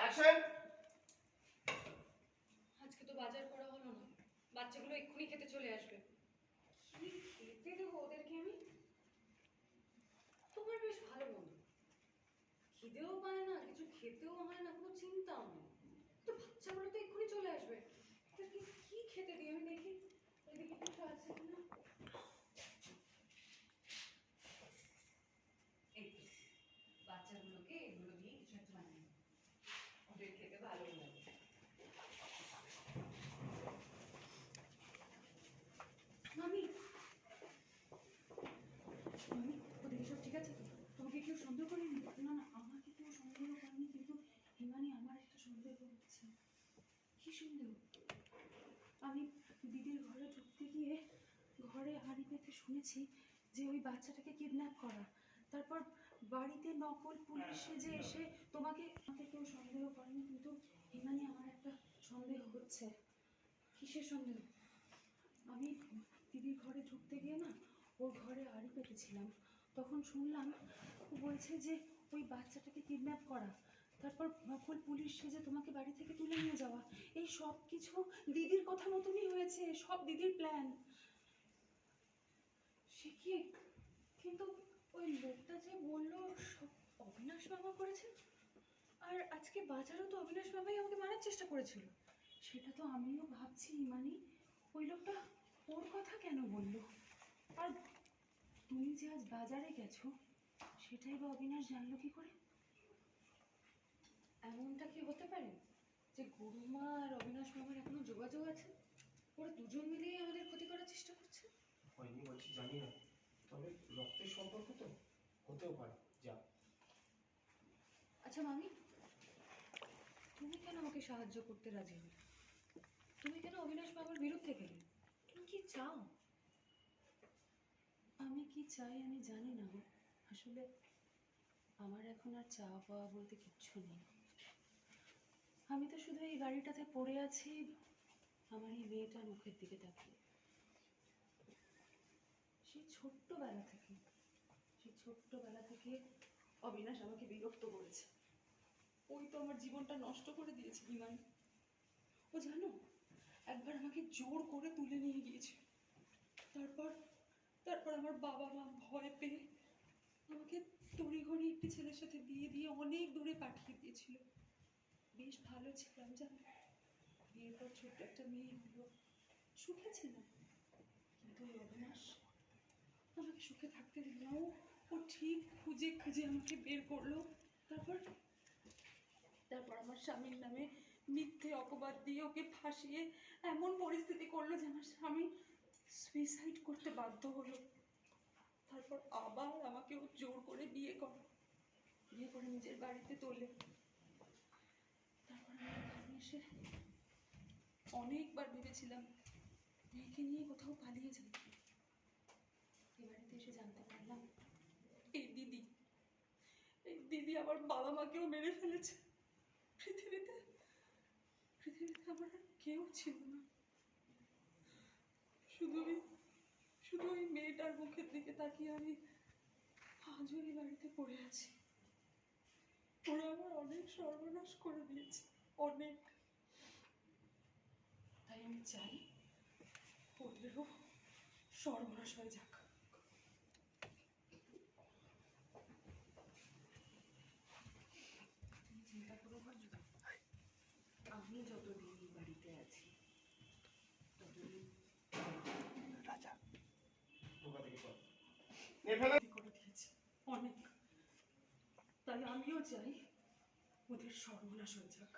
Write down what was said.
Action. আজকে তো বাজার করা হলো না, বাচ্চাগুলো এক্ষুনি খেতে চলে আসবে। কি খেতে দেবো ওদেরকে আমি? তোমার বেশ ভালো বন্ধু, খিদেও পায় না, কিছু খেতেও হয় না, কোনো চিন্তাও নেই। তো বাচ্চাগুলো তো এক্ষুনি চলে আসবে, ওদেরকে কি খেতে দিই আমি দেখি। এদিকে কিছু আছে কিনা। এই তো, বাচ্চাগুলোকে এগুলো দিয়ে কিছু একটা বানিয়ে দিই, ওদের খেতে ভালো লাগে। মামি, মামি, ওদের সব ঠিক আছে তো? তোমাকে কেউ সন্দেহ করেনি? না না, আমাকে কেউ সন্দেহ করেনি, কিন্তু হিমানি আমার একটা সন্দেহ হচ্ছে। কি সন্দেহ? আমি দিদির ঘরে ঢুকতে গিয়ে ঘরে হাঁড়ি পেতে শুনেছি যে ওই বাচ্চাটাকে কিডন্যাপ করা। তারপর বাড়িতে নকল পুলিশ সেজে এসে তোমাকে আমাকে কেউ সন্দেহ করেনি, কিন্তু হিমানি আমার একটা সন্দেহ হচ্ছে। কিসের সন্দেহ? আমি দিদির ঘরে ঢুকতে গিয়ে না ওর ঘরে হাঁড়ি পেতেছিলাম, তখন শুনলাম ও বলছে যে ওই বাচ্চাটাকে কিডন্যাপ করা, তারপর নকল পুলিশ সেজে তোমাকে বাড়ি থেকে তুলে নিয়ে যাওয়া। এই সব কিছু দিদির কথা মতনই হয়েছে, সব দিদির প্ল্যান। সে কি? কিন্তু ওই লোকটা যে বললো সব অবিনাশ বাবা করেছে, আর আজকে বাজারও তো অবিনাশ বাবাই আমাকে মারার চেষ্টা করেছিল। সেটা তো আমিও ভাবছি, মানে ওই লোকটা ওর কথা কেন বললো? আর তুমি যে আজ বাজারে গেছো সেটাই বা অবিনাশ জানলো কি করে? এমনটা কি হতে পারে যে গরুমা আর অবিনাশ বাবার এখনো যোগাযোগ আছে? ওরা দুজন মিলেই আমাদের ক্ষতি করার চেষ্টা করছে। হয়নি বলছি, জানি না, তবে রক্তের সম্পর্ক তো হতেও পারে। যা। আচ্ছা মামি, তুমি কেন আমাকে সাহায্য করতে রাজি হলে? তুমি কেন অবিনাশ বাবার বিরুদ্ধে গেলে? তুমি কি চাও? আমি কি চাই আমি জানি না গো। আসলে আমার এখন আর চাওয়া পাওয়া বলতে কিচ্ছু নেই। আমি তো শুধু এই গাড়িটাতে পড়ে আছি আমার এই মেয়েটার মুখের দিকে তাকিয়ে। সেই ছোট্টবেলা থেকে অবিনাশ আমাকে বিরক্ত করেছে। ওই তো আমার জীবনটা নষ্ট করে দিয়েছে ইমান। ও জানো, একবার আমাকে জোর করে তুলে নিয়ে গিয়েছিল। তারপর তারপর আমার বাবা মা ভয় পেয়ে আমাকে তড়িঘড়ি একটি ছেলের সাথে বিয়ে দিয়ে অনেক দূরে পাঠিয়ে দিয়েছিল। বেশ ভালো ছিলাম জানো, বিয়ের পর ছোট্ট একটা মেয়ে হলো, সুখে ছিলাম। কিন্তু ওই অবিনাশ আমাকে সুখে থাকতে দিল না। ও ঠিক খুঁজে খুঁজে আমাকে বের করলো। তারপর তারপর আমার স্বামীর নামে মিথ্যে অপবাদ দিয়ে ওকে ফাঁসিয়ে এমন পরিস্থিতি করলো যে আমার স্বামী সুইসাইড করতে বাধ্য হলো। তারপর আবার আমাকে ও জোর করে বিয়ে করে নিজের বাড়িতে তোলে। তারপর আমি এখানে এসে অনেকবার ভেবেছিলাম মেয়েকে নিয়ে কোথাও পালিয়ে যাই। এ বাড়িতে এসে জানতে পারলাম এই দিদি আমার বাবা মাকেও মেরে ফেলেছে। পৃথিবীতে আমার আর কেউ ছিল না, শুধু ওই মেয়েটার মুখের দিকে তাকিয়ে আমি আজও এই বাড়িতে পড়ে আছি। ওরা আমার অনেক সর্বনাশ করে দিয়েছে, অনেক। তাই আমি চাই ওদেরও সর্বনাশ হয়ে যাক। তুমি চিন্তা করো না, আমি যতদিন এই বাড়িতে আছি ততদিন রাজা ঢোকা থেকে সর। করে দিয়েছে অনেক। তাই আমিও চাই ওদের সর্বনাশ হয়ে যাক।